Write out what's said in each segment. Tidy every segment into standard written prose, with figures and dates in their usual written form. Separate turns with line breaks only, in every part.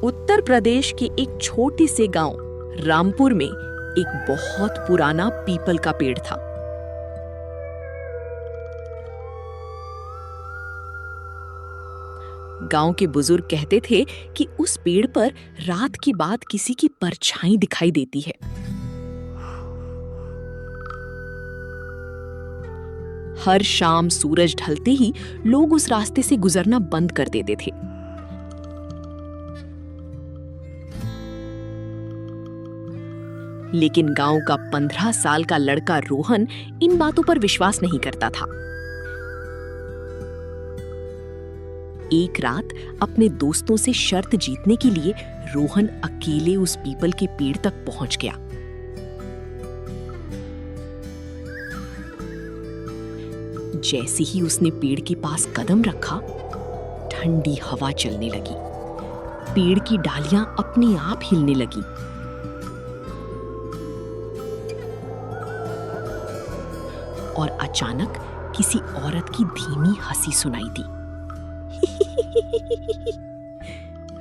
उत्तर प्रदेश के एक छोटे से गांव रामपुर में एक बहुत पुराना पीपल का पेड़ था। गांव के बुजुर्ग कहते थे कि उस पेड़ पर रात के बाद किसी की परछाई दिखाई देती है। हर शाम सूरज ढलते ही लोग उस रास्ते से गुजरना बंद कर देते थे। लेकिन गांव का 15 साल का लड़का रोहन इन बातों पर विश्वास नहीं करता था। एक रात अपने दोस्तों से शर्त जीतने के लिए रोहन अकेले उस पीपल के पेड़ तक पहुंच गया। जैसे ही उसने पेड़ के पास कदम रखा, ठंडी हवा चलने लगी। पेड़ की डालियां अपने आप हिलने लगी। और अचानक किसी औरत की धीमी हंसी सुनाई दी।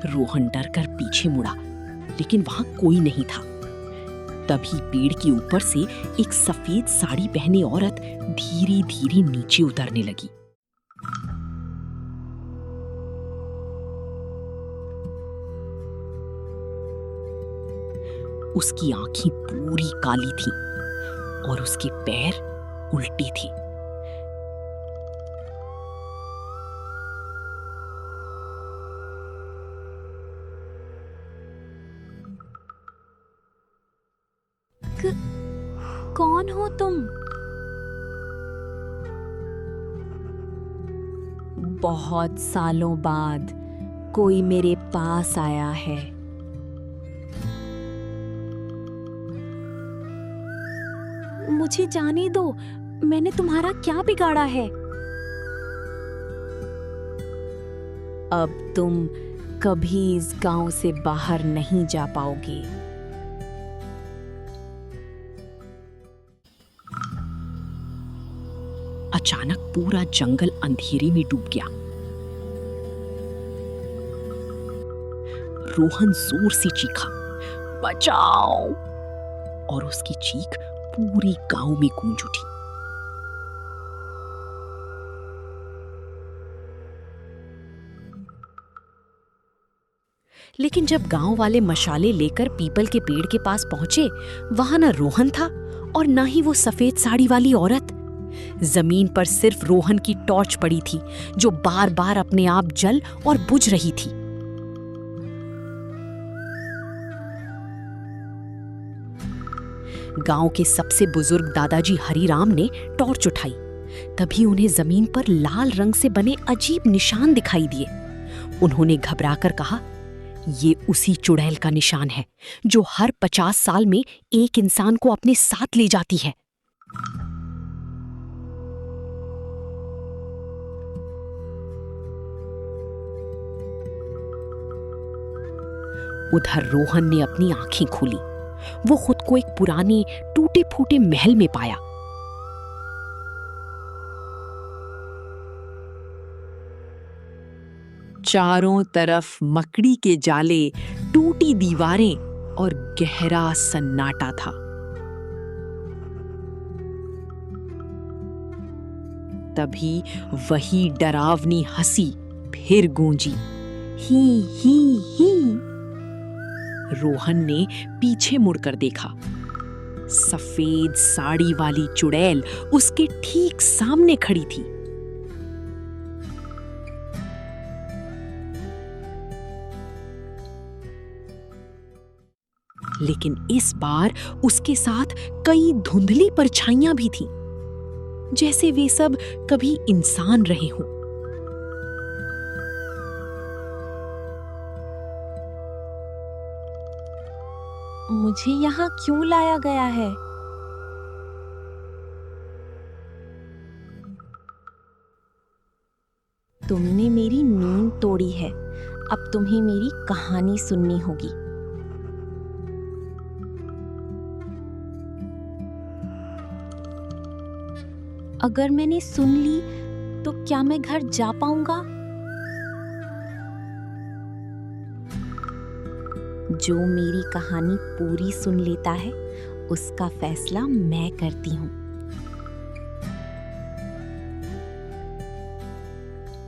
रोहन डरकर पीछे मुड़ा, लेकिन वहां कोई नहीं था। तभी पेड़ के ऊपर से एक सफेद साड़ी पहने औरत धीरे धीरे नीचे उतरने लगी। उसकी आंखें पूरी काली थीं और उसके पैर उल्टी थी।
कौन हो तुम? बहुत सालों बाद कोई मेरे पास आया है। मुझे जाने दो, मैंने तुम्हारा क्या बिगाड़ा है? अब तुम कभी इस गांव से बाहर नहीं जा पाओगे।
अचानक पूरा जंगल अंधेरे में डूब गया। रोहन जोर से चीखा, बचाओ! और उसकी चीख पूरी गांव में गूंज उठी। लेकिन जब गांव वाले मशाले लेकर पीपल के पेड़ के पास पहुंचे, वहां ना रोहन था और ना ही वो सफेद साड़ी वाली औरत। जमीन पर सिर्फ रोहन की टॉर्च पड़ी थी, जो बार बार अपने आप जल और बुझ रही थी। गांव के सबसे बुजुर्ग दादाजी हरिराम ने टॉर्च उठाई। तभी उन्हें जमीन पर लाल रंग से बने अजीब निशान दिखाई दिए। उन्होंने घबराकर कहा, ये उसी चुड़ैल का निशान है जो हर 50 साल में एक इंसान को अपने साथ ले जाती है। उधर रोहन ने अपनी आंखें खोली। वो खुद को एक पुराने टूटे फूटे महल में पाया। चारों तरफ मकड़ी के जाले, टूटी दीवारें और गहरा सन्नाटा था। तभी वही डरावनी हंसी फिर गूंजी, ही ही ही। रोहन ने पीछे मुड़कर देखा। सफेद साड़ी वाली चुड़ैल उसके ठीक सामने खड़ी थी। लेकिन इस बार उसके साथ कई धुंधली परछाइयां भी थीं, जैसे वे सब कभी इंसान रहे हों।
मुझे यहाँ क्यों लाया गया है? तुमने मेरी नींद तोड़ी है। अब तुम्हें मेरी कहानी सुननी होगी। अगर मैंने सुन ली तो क्या मैं घर जा पाऊंगा? जो मेरी कहानी पूरी सुन लेता है उसका फैसला मैं करती हूँ।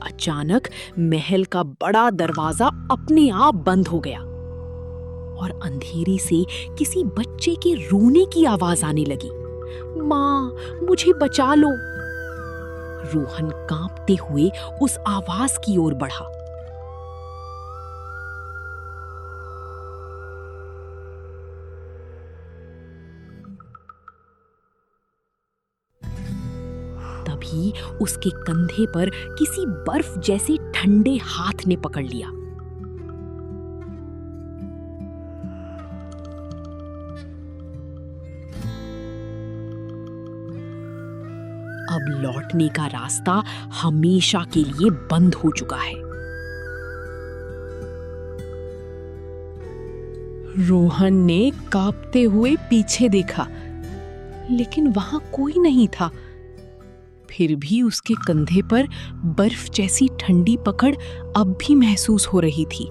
अचानक महल का बड़ा दरवाजा अपने आप बंद हो गया और अंधेरे से किसी बच्चे के रोने की आवाज आने लगी। माँ, मुझे बचा लो। रोहन कांपते हुए उस आवाज की ओर बढ़ा। तभी उसके कंधे पर किसी बर्फ जैसे ठंडे हाथ ने पकड़ लिया। अब लौटने का रास्ता हमेशा के लिए बंद हो चुका है।
रोहन ने कांपते हुए पीछे देखा, लेकिन वहां कोई नहीं था। फिर भी उसके कंधे पर बर्फ जैसी ठंडी पकड़ अब भी महसूस हो रही थी।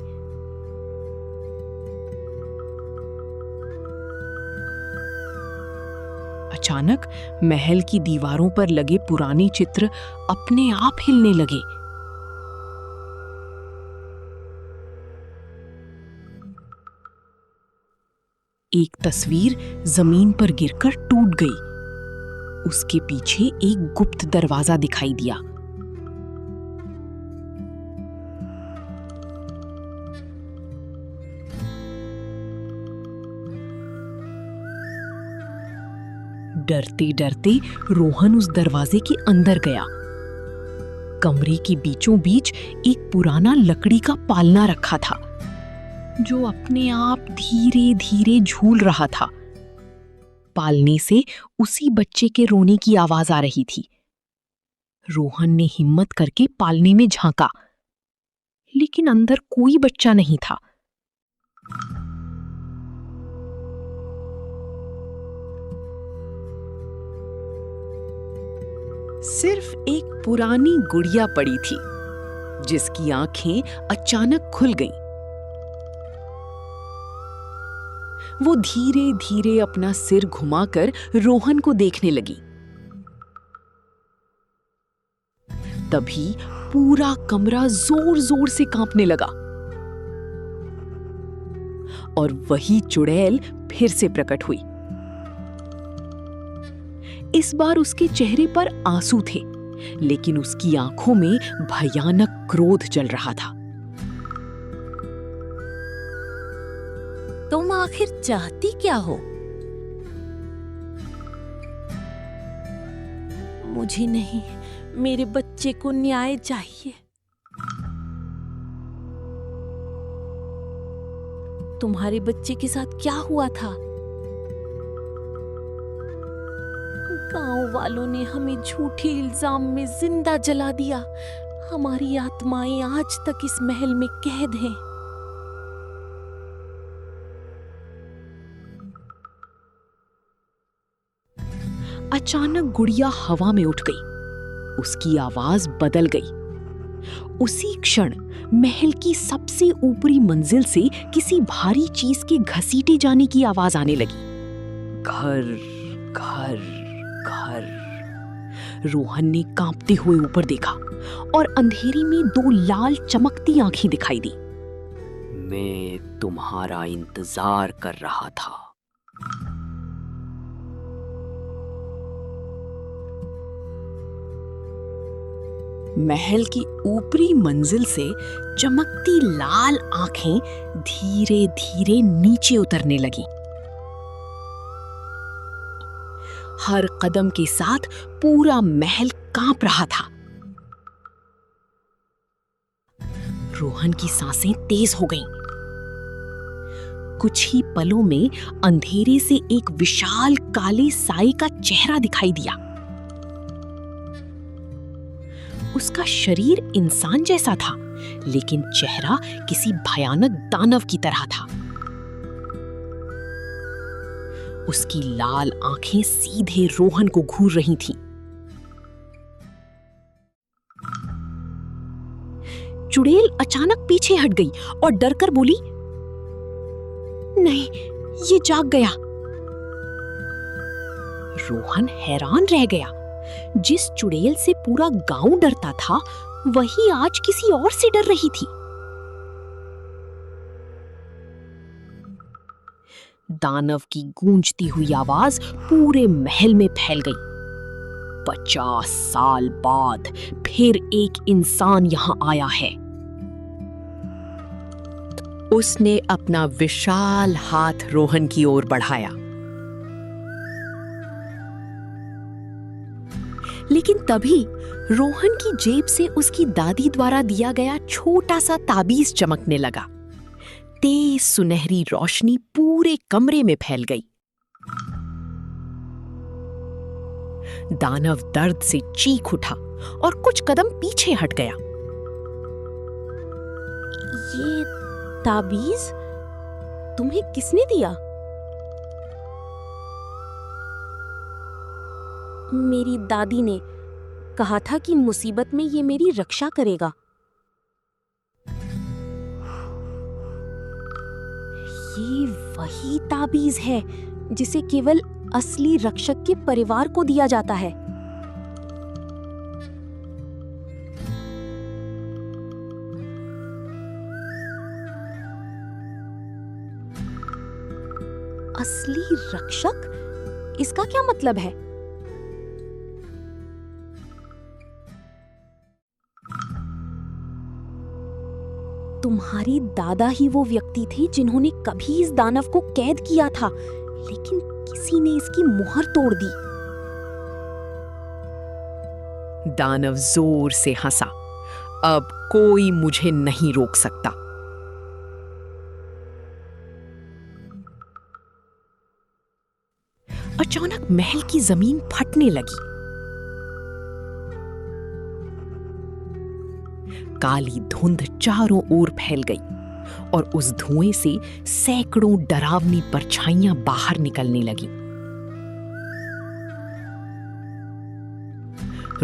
अचानक महल की दीवारों पर लगे पुराने चित्र अपने आप हिलने लगे। एक तस्वीर जमीन पर गिरकर टूट गई। उसके पीछे एक गुप्त दरवाजा दिखाई दिया। डरते डरते रोहन उस दरवाजे के अंदर गया। कमरे के बीचों बीच एक पुराना लकड़ी का पालना रखा था, जो अपने आप धीरे धीरे झूल रहा था। पालने से उसी बच्चे के रोने की आवाज आ रही थी। रोहन ने हिम्मत करके पालने में झांका, लेकिन अंदर कोई बच्चा नहीं था। सिर्फ एक पुरानी गुड़िया पड़ी थी, जिसकी आंखें अचानक खुल गईं। वो धीरे धीरे अपना सिर घुमाकर रोहन को देखने लगी। तभी पूरा कमरा जोर जोर से कांपने लगा और वही चुड़ैल फिर से प्रकट हुई। इस बार उसके चेहरे पर आंसू थे, लेकिन उसकी आंखों में भयानक क्रोध जल रहा था।
तुम आखिर चाहती क्या हो? मुझे नहीं, मेरे बच्चे को न्याय चाहिए। तुम्हारे बच्चे के साथ क्या हुआ था? गांव वालों ने हमें झूठे इल्जाम में जिंदा जला दिया। हमारी आत्माएं आज तक इस महल में कैद हैं।
अचानक गुड़िया हवा में उठ गई। उसकी आवाज बदल गई। उसी क्षण महल की सबसे ऊपरी मंजिल से किसी भारी चीज के घसीटे जाने की आवाज आने लगी। घर घर घर। रोहन ने कांपते हुए ऊपर देखा और अंधेरी में दो लाल चमकती आंखें दिखाई दी। मैं तुम्हारा इंतजार कर रहा था। महल की ऊपरी मंजिल से चमकती लाल आंखें धीरे धीरे नीचे उतरने लगीं। हर कदम के साथ पूरा महल कांप रहा था। रोहन की सांसें तेज हो गईं। कुछ ही पलों में अंधेरे से एक विशाल काले साए का चेहरा दिखाई दिया। उसका शरीर इंसान जैसा था, लेकिन चेहरा किसी भयानक दानव की तरह था। उसकी लाल आंखें सीधे रोहन को घूर रही थीं। चुड़ैल अचानक पीछे हट गई और डरकर बोली,
नहीं, ये जाग गया। रोहन हैरान रह गया। जिस चुड़ैल से पूरा गांव डरता था, वही आज किसी और से डर रही थी। दानव की गूंजती हुई आवाज पूरे महल में फैल गई। 50 साल बाद फिर एक इंसान यहां आया है।
उसने अपना विशाल हाथ रोहन की ओर बढ़ाया। लेकिन तभी रोहन की जेब से उसकी दादी द्वारा दिया गया छोटा सा ताबीज चमकने लगा। तेज सुनहरी रोशनी पूरे कमरे में फैल गई। दानव दर्द से चीख उठा और कुछ कदम पीछे हट गया।
ये ताबीज तुम्हें किसने दिया? मेरी दादी ने कहा था कि मुसीबत में ये मेरी रक्षा करेगा। ये वही ताबीज है जिसे केवल असली रक्षक के परिवार को दिया जाता है। असली रक्षक? इसका क्या मतलब है? तुम्हारी दादा ही वो व्यक्ति थे जिन्होंने कभी इस दानव को कैद किया था, लेकिन किसी ने इसकी मुहर तोड़ दी।
दानव जोर से हंसा। अब कोई मुझे नहीं रोक सकता। अचानक महल की जमीन फटने लगी। काली धुंध चारों ओर फैल गई और उस धुएं से सैकड़ों डरावनी परछाइयां बाहर निकलने लगी।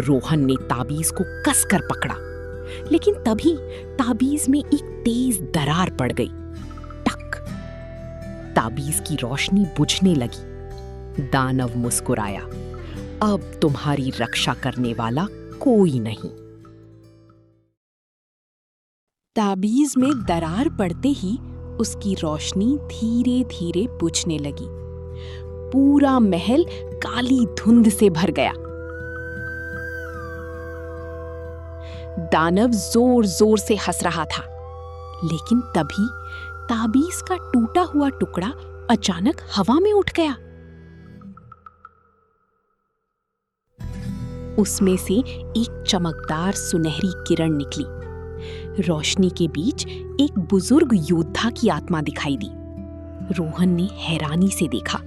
रोहन ने ताबीज को कसकर पकड़ा, लेकिन तभी ताबीज में एक तेज दरार पड़ गई। टक! ताबीज की रोशनी बुझने लगी। दानव मुस्कुराया। अब तुम्हारी रक्षा करने वाला कोई नहीं।
ताबीज में दरार पड़ते ही उसकी रोशनी धीरे धीरे बुझने लगी। पूरा महल काली धुंध से भर गया। दानव जोर जोर से हंस रहा था, लेकिन तभी ताबीज का टूटा हुआ टुकड़ा अचानक हवा में उठ गया। उसमें से एक चमकदार सुनहरी किरण निकली। रोशनी के बीच एक बुजुर्ग योद्धा की आत्मा दिखाई दी। रोहन ने हैरानी से देखा।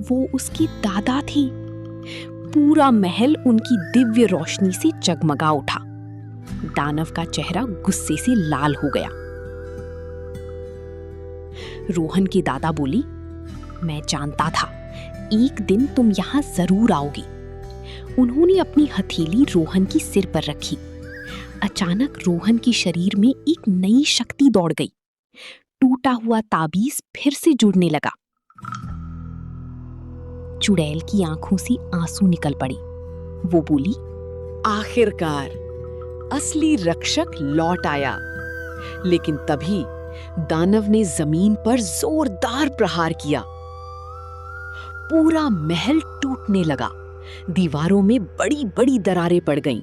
वो उसके दादा थे। पूरा महल उनकी दिव्य रोशनी से जगमगा उठा। दानव का चेहरा गुस्से से लाल हो गया। रोहन के दादा बोली, मैं जानता था एक दिन तुम यहां जरूर आओगी। उन्होंने अपनी हथेली रोहन की सिर पर रखी। अचानक रोहन के शरीर में एक नई शक्ति दौड़ गई। टूटा हुआ ताबीज फिर से जुड़ने लगा। चुड़ैल की आंखों से आंसू निकल पड़े। वो बोली,
आखिरकार असली रक्षक लौट आया। लेकिन तभी दानव ने जमीन पर जोरदार प्रहार किया। पूरा महल टूटने लगा। दीवारों में बड़ी बड़ी दरारें पड़ गईं।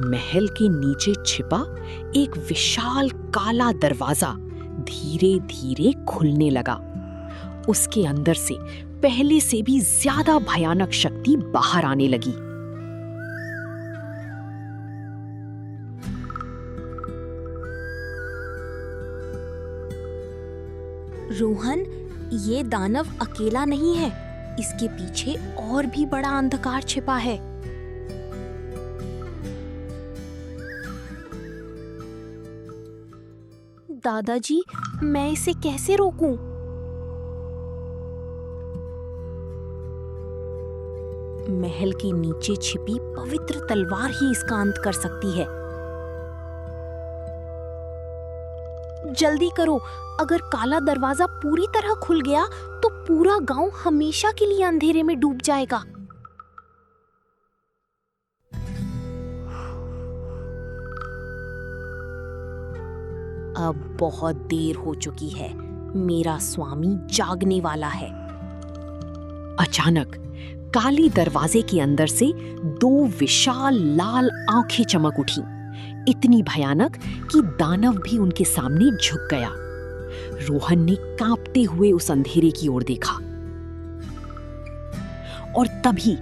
महल के नीचे छिपा एक विशाल काला दरवाजा धीरे धीरे खुलने लगा। उसके अंदर से पहले से भी ज्यादा भयानक शक्ति बाहर आने लगी।
रोहन, ये दानव अकेला नहीं है। इसके पीछे और भी बड़ा अंधकार छिपा है। दादाजी, मैं इसे कैसे रोकूं? महल के नीचे छिपी पवित्र तलवार ही इसका अंत कर सकती है। जल्दी करो, अगर काला दरवाजा पूरी तरह खुल गया तो पूरा गांव हमेशा के लिए अंधेरे में डूब जाएगा। अब बहुत देर हो चुकी है, मेरा स्वामी जागने वाला है।
अचानक काले दरवाजे के अंदर से दो विशाल लाल आंखें चमक उठी, इतनी भयानक कि दानव भी उनके सामने झुक गया। रोहन ने कांपते हुए उस अंधेरे की ओर देखा और तभी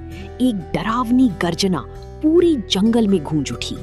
एक डरावनी गर्जना पूरी जंगल में गूंज उठी।